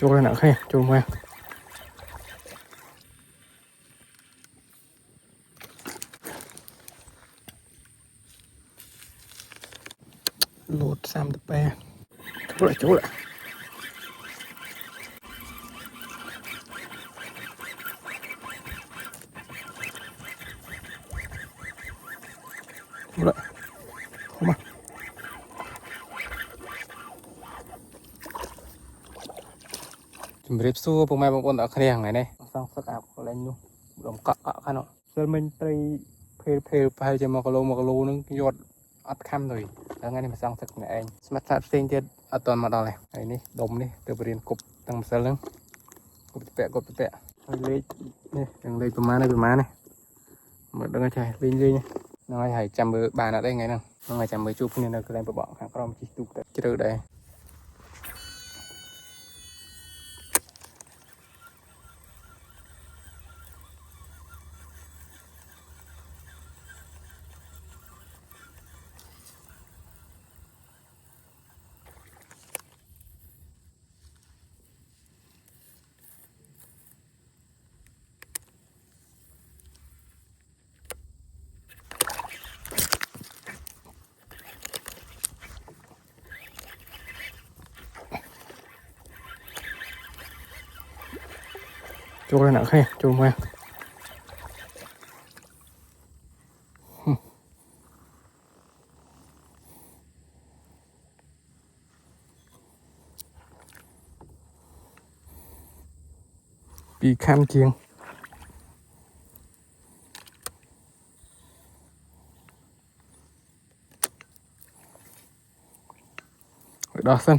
Chụp lên nặng khe, chụp qua. Lột xăm tập be. Chụp lại. Chụp lại. Không à. Chụp rếp xua bông mai bông ôn ở khe hàng này này. Xong sắc ạp có lên luôn. Đồng cọ khá nó. Giờ mình tây phê phê cho một lô nó giọt ắt khăm rồi. Đó ngay này mà xong sắc này anh. Smart sát xinh chết ở toàn mặt đó này. Đây này, đống này, từ bền cục tăng một sơ lưng. Cục bẹ. Lấy này, đừng lấy bùm má này. Một đừng chạy lên nha. Nó hay chăm bữa bàn ở đây ngay nè. Nó ngày chăm bữa chụp nên là cái này bọn hàng con chỉ chụp từ đây. Chụp lên nặng khe, chụp qua. Bị kham chiêng. Ở đó sân.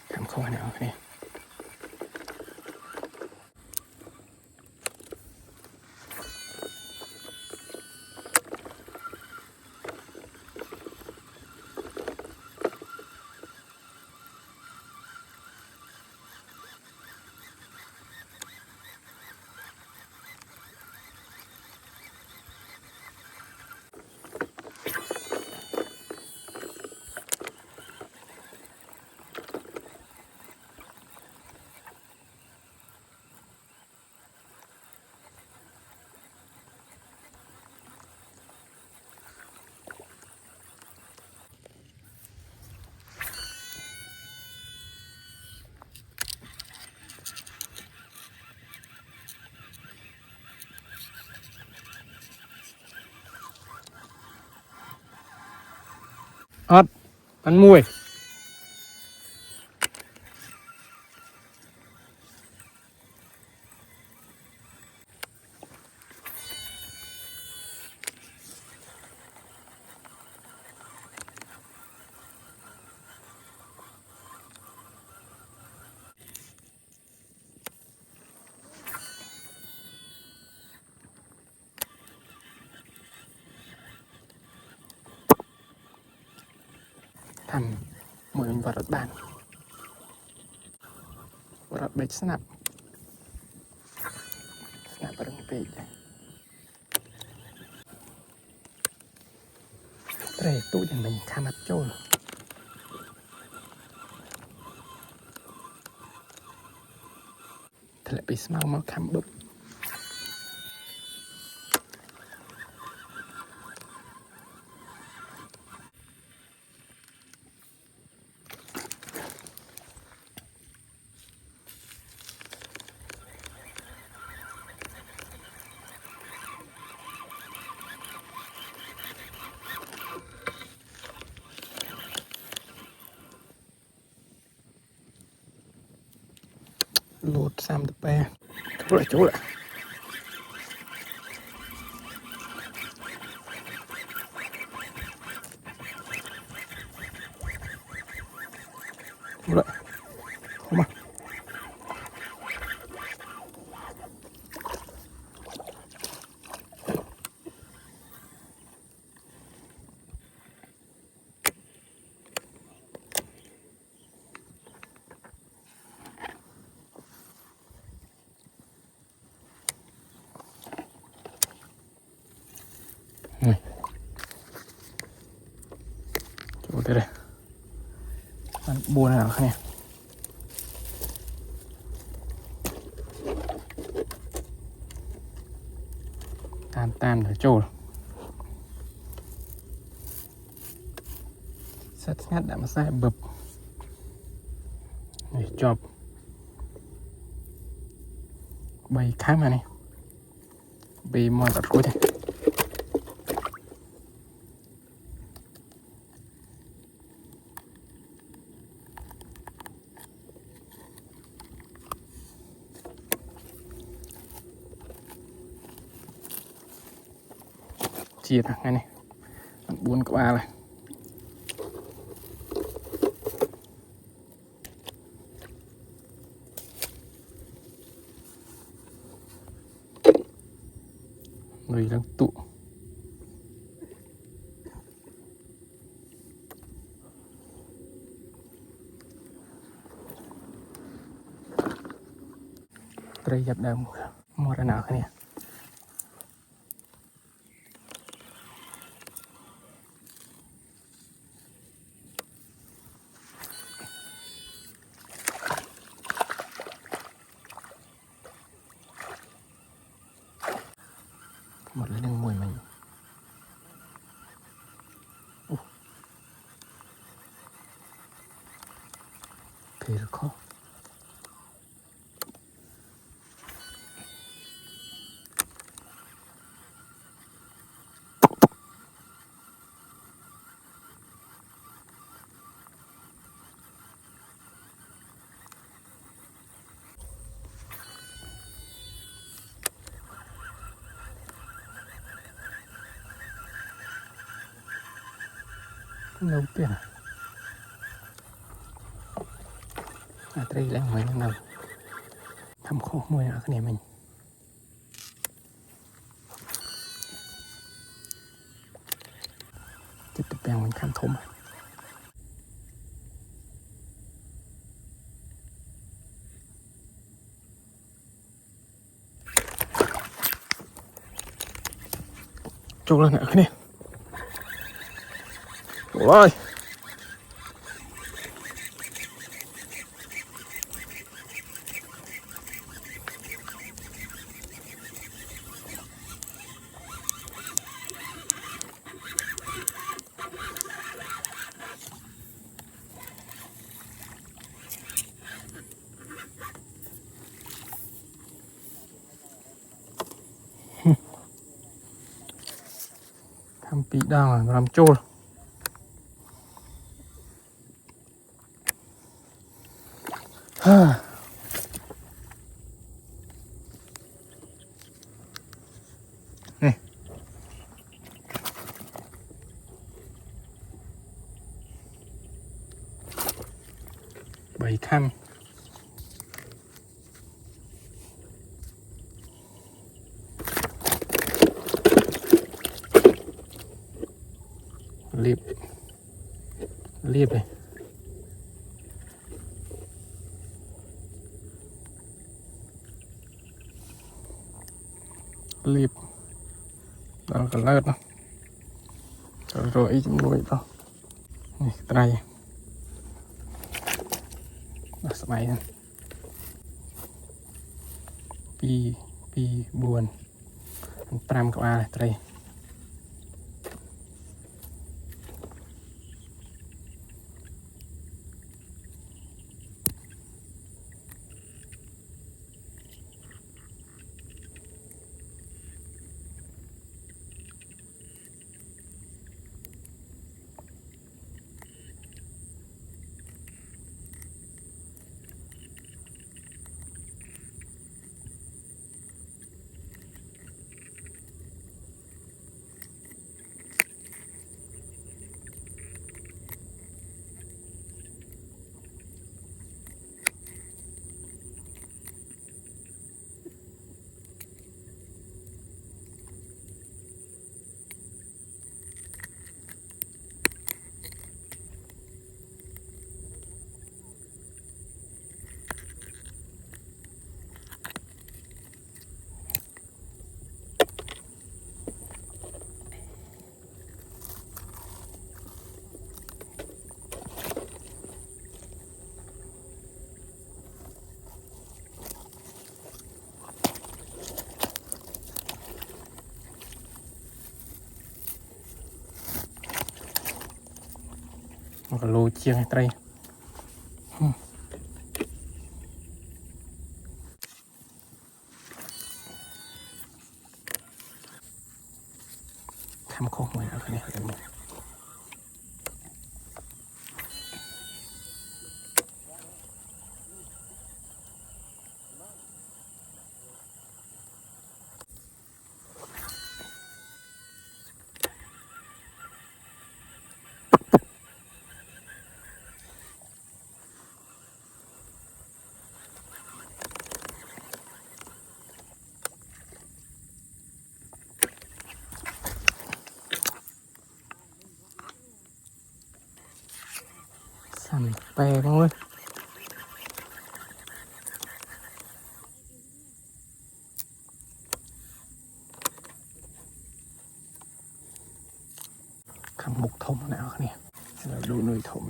Thầm khô này ok. Ớt, bắn mùi. Thành mùi vật ở bàn. Vật bệt snap. Snap ở đường bệt. Đây tụi mình khá mặt trôi. lại bị smell mà khăm bụp lột xăm tập bè chỗ lại lại không à chỗ đây đây ăn buồn nào không nè tan ở chỗ sắt ngắt đã mà sai bập để chọc bay khá mà này bay mò tạt cuối này chia thằng này buồn các ba này người đang tụ đây dập đầu mua ra nào cái này một lấy đường mùi mình thì được không lâu tiền đây là mấy năm đầu thăm khô mùi nữa cái này mình tiếp tục bèn mình khám thôm chụp lên nữa cái này ôi thăm bị đau làm trôi này bảy khăn liệp này liệp đó là lợt đó rồi chúng nuôi đó này đây đó máy ពី4 5 ក្បាលត្រីมันก็โลเชียงไตรทำโค้งเหมือนอะไรเนี่ยสั่นแปลงเลยคำบุกทมแล้วเนี่ยเราดูหน่วยทม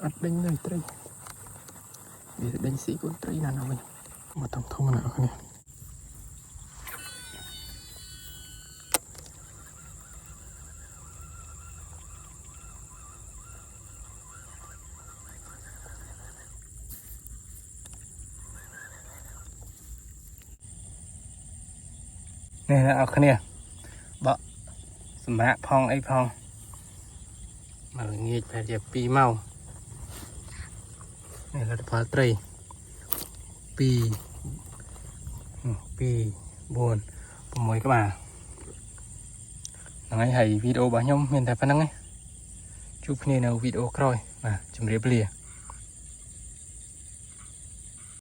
อัดđánhเลยไตรเดี๋ยวđánh sĩ conไตรนั่นเอาไปมาทำทมแล้วเนี่ยนี่นะเอาคะเนี่ยบะสมะพองไอ้พองมาเงียบไปเดี๋ยวปีเมานี่เราจะพาไตรปีบนผมmới các bà nói hay video bà nhông hiện tại phải năng ấy chụp này nào video coi mà chấm riệp lìa